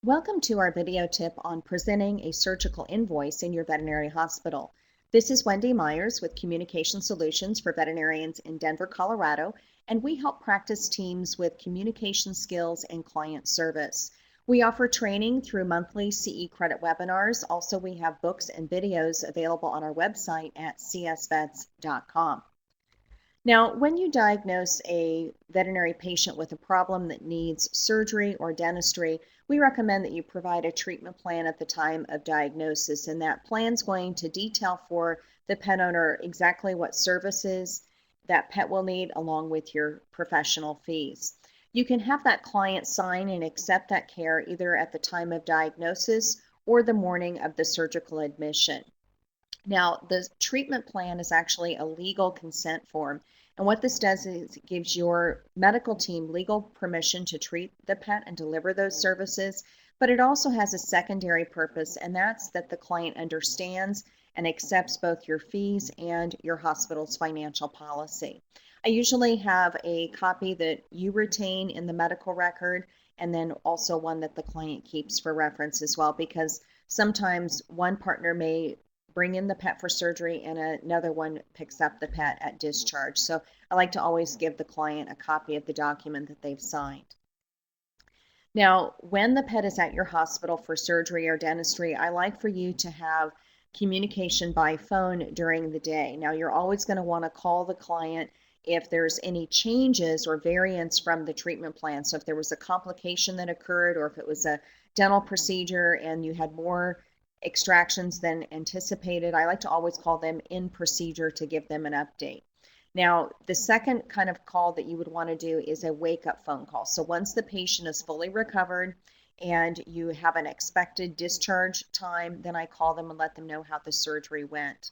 Welcome to our video tip on presenting a surgical invoice in your veterinary hospital. This is Wendy Myers with Communication Solutions for Veterinarians in Denver, Colorado, and we help practice teams with communication skills and client service. We offer training through monthly CE credit webinars. Also, we have books and videos available on our website at csvets.com. Now, when you diagnose a veterinary patient with a problem that needs surgery or dentistry, we recommend that you provide a treatment plan at the time of diagnosis, and that plan is going to detail for the pet owner exactly what services that pet will need along with your professional fees. You can have that client sign and accept that care either at the time of diagnosis or the morning of the surgical admission. Now, the treatment plan is actually a legal consent form. And what this does is it gives your medical team legal permission to treat the pet and deliver those services. But it also has a secondary purpose, and that's that the client understands and accepts both your fees and your hospital's financial policy. I usually have a copy that you retain in the medical record, and then also one that the client keeps for reference as well, because sometimes one partner may bring in the pet for surgery and another one picks up the pet at discharge. So I like to always give the client a copy of the document that they've signed. Now, when the pet is at your hospital for surgery or dentistry, I like for you to have communication by phone during the day. Now, you're always going to want to call the client if there's any changes or variance from the treatment plan. So if there was a complication that occurred, or if it was a dental procedure and you had more extractions than anticipated, I like to always call them in procedure to give them an update. Now, the second kind of call that you would want to do is a wake-up phone call. So once the patient is fully recovered and you have an expected discharge time, then I call them and let them know how the surgery went.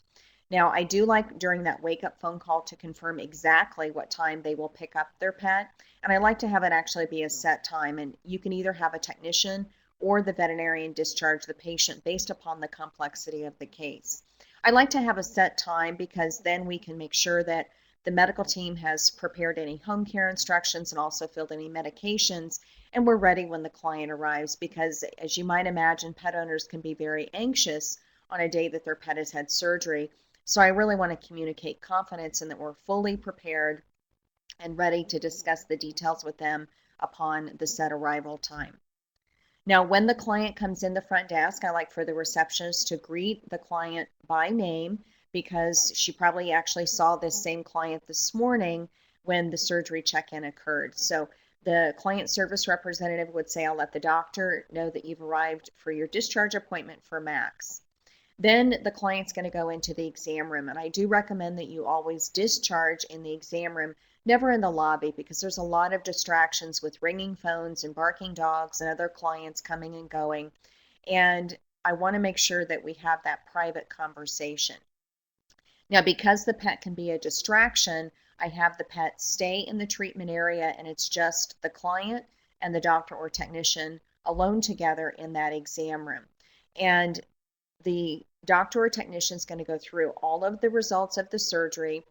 Now, I do like during that wake-up phone call to confirm exactly what time they will pick up their pet, and I like to have it actually be a set time, and you can either have a technician or the veterinarian discharge the patient based upon the complexity of the case. I like to have a set time because then we can make sure that the medical team has prepared any home care instructions and also filled any medications, and we're ready when the client arrives, because as you might imagine, pet owners can be very anxious on a day that their pet has had surgery. So I really want to communicate confidence and that we're fully prepared and ready to discuss the details with them upon the set arrival time. Now, when the client comes in the front desk, I like for the receptionist to greet the client by name, because she probably actually saw this same client this morning when the surgery check-in occurred. So the client service representative would say, I'll let the doctor know that you've arrived for your discharge appointment for Max. Then the client's going to go into the exam room, and I do recommend that you always discharge in the exam room, never in the lobby, because there's a lot of distractions with ringing phones and barking dogs and other clients coming and going, and I want to make sure that we have that private conversation. Now, because the pet can be a distraction, I have the pet stay in the treatment area, and it's just the client and the doctor or technician alone together in that exam room. And the doctor or technician is going to go through all of the results of the surgery,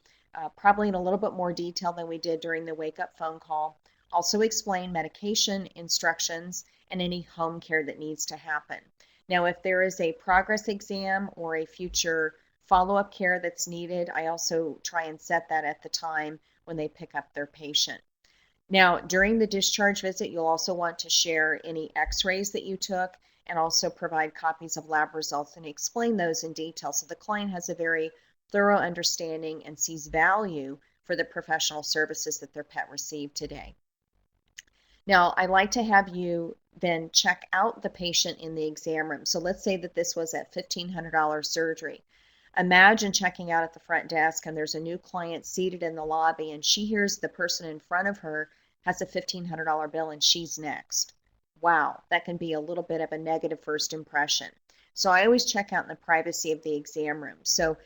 probably in a little bit more detail than we did during the wake-up phone call. Also explain medication instructions and any home care that needs to happen. Now, if there is a progress exam or a future follow-up care that's needed, I also try and set that at the time when they pick up their patient. Now, during the discharge visit, you'll also want to share any x-rays that you took and also provide copies of lab results and explain those in detail so the client has a very thorough understanding and sees value for the professional services that their pet received today. Now, I like to have you then check out the patient in the exam room. So let's say that this was at $1,500 surgery. Imagine checking out at the front desk and there's a new client seated in the lobby and she hears the person in front of her has a $1,500 bill and she's next. Wow, that can be a little bit of a negative first impression. So I always check out in the privacy of the exam room. So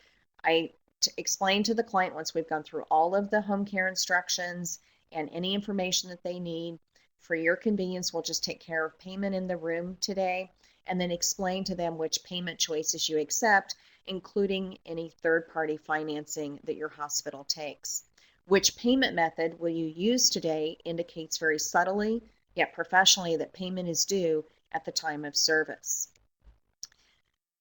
I explain to the client once we've gone through all of the home care instructions and any information that they need. For your convenience, we'll just take care of payment in the room today, and then explain to them which payment choices you accept, including any third-party financing that your hospital takes. Which payment method will you use today indicates very subtly yet professionally that payment is due at the time of service.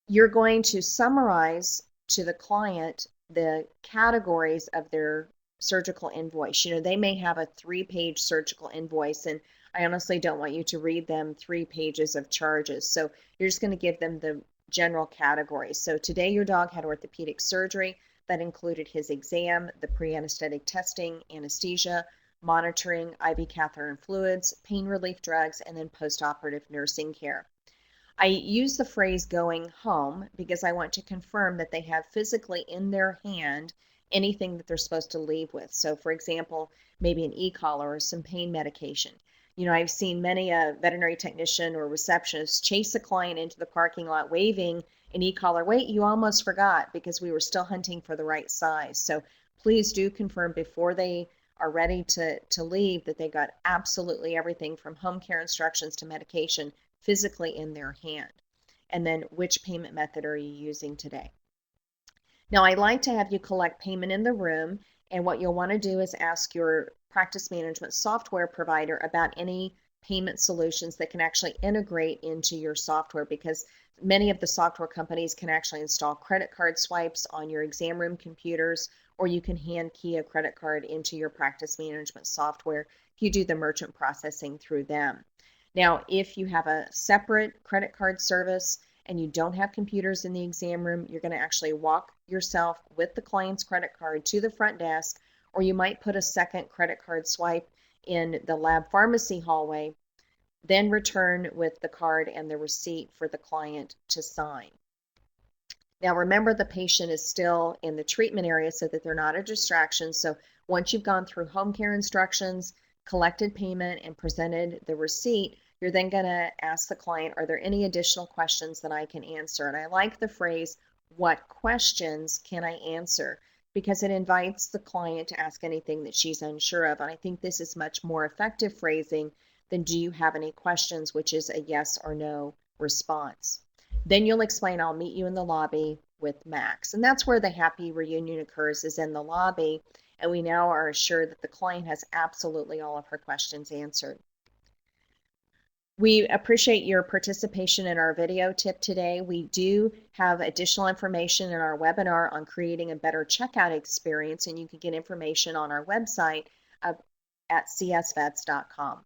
You're going to summarize to the client the categories of their surgical invoice. They may have a 3-page surgical invoice, and I honestly don't want you to read them 3 pages of charges. So you're just going to give them the general categories. So today your dog had orthopedic surgery. That included his exam, the pre-anesthetic testing, anesthesia, monitoring, IV catheter and fluids, pain relief drugs, and then post-operative nursing care. I use the phrase going home because I want to confirm that they have physically in their hand anything that they're supposed to leave with. So, for example, maybe an e-collar or some pain medication. I've seen many a veterinary technician or receptionist chase a client into the parking lot waving an e-collar. Wait, you almost forgot, because we were still hunting for the right size. So please do confirm before they are ready to leave that they got absolutely everything from home care instructions to medication physically in their hand. And then which payment method are you using today? Now, I like to have you collect payment in the room, and what you'll want to do is ask your practice management software provider about any payment solutions that can actually integrate into your software, because many of the software companies can actually install credit card swipes on your exam room computers, or you can hand key a credit card into your practice management software if you do the merchant processing through them. Now, if you have a separate credit card service and you don't have computers in the exam room, you're going to actually walk yourself with the client's credit card to the front desk, or you might put a second credit card swipe in the lab pharmacy hallway, then return with the card and the receipt for the client to sign. Now, remember, the patient is still in the treatment area so that they're not a distraction. So once you've gone through home care instructions, collected payment, and presented the receipt, you're then going to ask the client, are there any additional questions that I can answer? And I like the phrase, what questions can I answer? Because it invites the client to ask anything that she's unsure of. And I think this is much more effective phrasing than do you have any questions, which is a yes or no response. Then you'll explain, I'll meet you in the lobby with Max. And that's where the happy reunion occurs, is in the lobby. And we now are assured that the client has absolutely all of her questions answered. We appreciate your participation in our video tip today. We do have additional information in our webinar on creating a better checkout experience, and you can get information on our website at csvets.com.